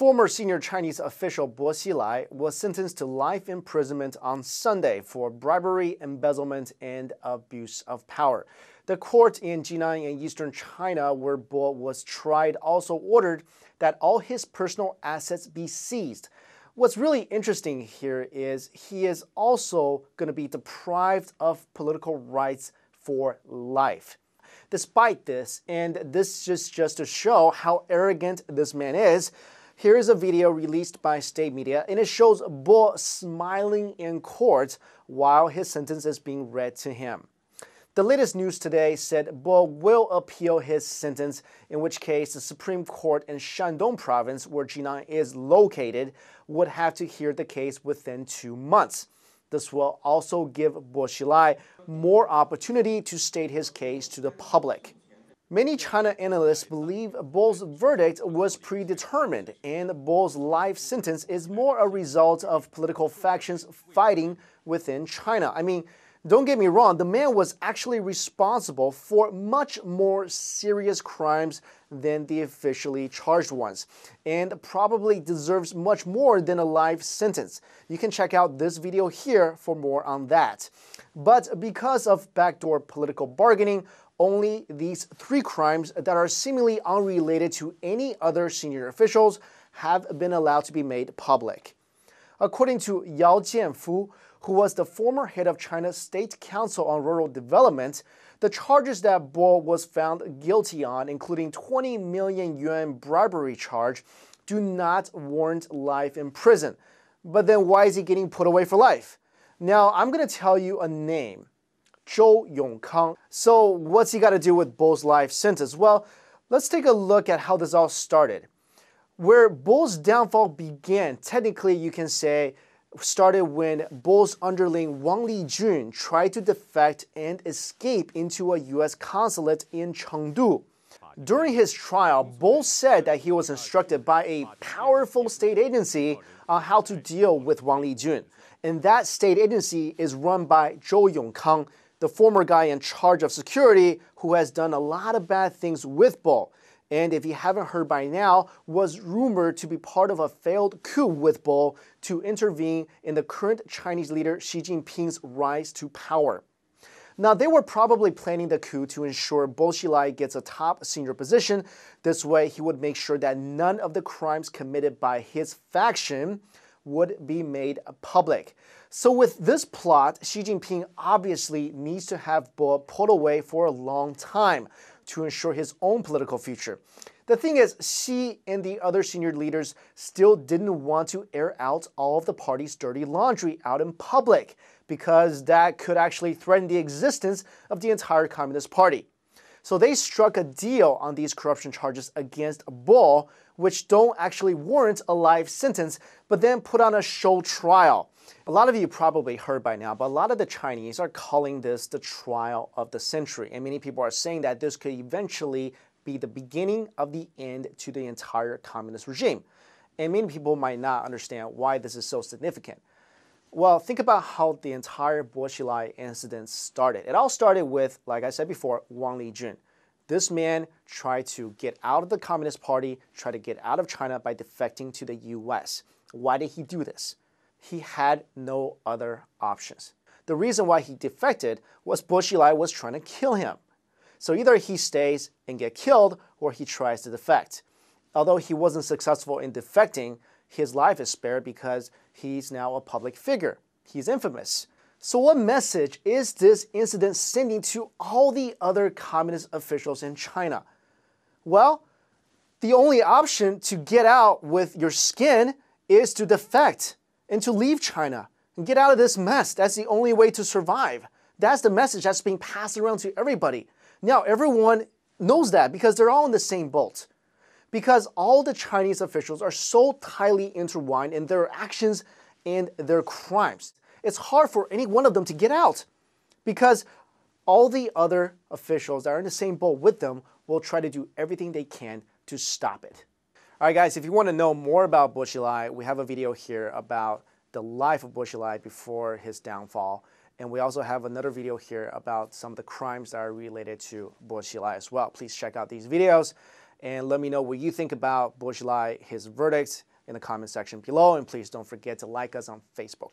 Former senior Chinese official Bo Xilai was sentenced to life imprisonment on Sunday for bribery, embezzlement, and abuse of power. The court in Jinan in eastern China, where Bo was tried, also ordered that all his personal assets be seized. What's really interesting here is he is also going to be deprived of political rights for life. Despite this, and this is just to show how arrogant this man is, here is a video released by state media, and it shows Bo smiling in court while his sentence is being read to him. The latest news today said Bo will appeal his sentence, in which case the Supreme Court in Shandong province, where Jinan is located, would have to hear the case within 2 months. This will also give Bo Xilai more opportunity to state his case to the public. Many China analysts believe Bo's verdict was predetermined, and Bo's life sentence is more a result of political factions fighting within China. I mean, don't get me wrong, the man was actually responsible for much more serious crimes than the officially charged ones, and probably deserves much more than a life sentence. You can check out this video here for more on that. But because of backdoor political bargaining, only these 3 crimes that are seemingly unrelated to any other senior officials have been allowed to be made public. According to Yao Jianfu, who was the former head of China's State Council on Rural Development, the charges that Bo was found guilty on, including 20 million yuan bribery charge, do not warrant life in prison. But then why is he getting put away for life? Now, I'm going to tell you a name. Zhou Yongkang. So what's he got to do with Bo's life sentence? Well, let's take a look at how this all started. Where Bo's downfall began, technically you can say, started when Bo's underling Wang Lijun tried to defect and escape into a U.S. consulate in Chengdu. During his trial, Bo said that he was instructed by a powerful state agency on how to deal with Wang Lijun. And that state agency is run by Zhou Yongkang, the former guy in charge of security who has done a lot of bad things with Bo. And if you haven't heard by now, was rumored to be part of a failed coup with Bo to intervene in the current Chinese leader Xi Jinping's rise to power. Now, they were probably planning the coup to ensure Bo Xilai gets a top senior position. This way, he would make sure that none of the crimes committed by his faction would be made public. So with this plot, Xi Jinping obviously needs to have Bo put away for a long time to ensure his own political future. The thing is, Xi and the other senior leaders still didn't want to air out all of the party's dirty laundry out in public, because that could actually threaten the existence of the entire Communist Party. So they struck a deal on these corruption charges against Bo, which don't actually warrant a life sentence, but then put on a show trial. A lot of you probably heard by now, but a lot of the Chinese are calling this the trial of the century. And many people are saying that this could eventually be the beginning of the end to the entire communist regime. And many people might not understand why this is so significant. Well, think about how the entire Bo Xilai incident started. It all started with, like I said before, Wang Lijun. This man tried to get out of the Communist Party, tried to get out of China by defecting to the US. Why did he do this? He had no other options. The reason why he defected was Bo Xilai was trying to kill him. So either he stays and get killed, or he tries to defect. Although he wasn't successful in defecting, his life is spared because he's now a public figure. He's infamous. So what message is this incident sending to all the other communist officials in China? Well, the only option to get out with your skin is to defect and to leave China and get out of this mess. That's the only way to survive. That's the message that's being passed around to everybody. Now, everyone knows that because they're all in the same boat. Because all the Chinese officials are so tightly intertwined in their actions and their crimes. It's hard for any one of them to get out because all the other officials that are in the same boat with them will try to do everything they can to stop it. All right, guys, if you want to know more about Bo Xilai, we have a video here about the life of Bo Xilai before his downfall. And we also have another video here about some of the crimes that are related to Bo Xilai as well. Please check out these videos. And let me know what you think about Bo Xilai, his verdict, in the comment section below. And please don't forget to like us on Facebook.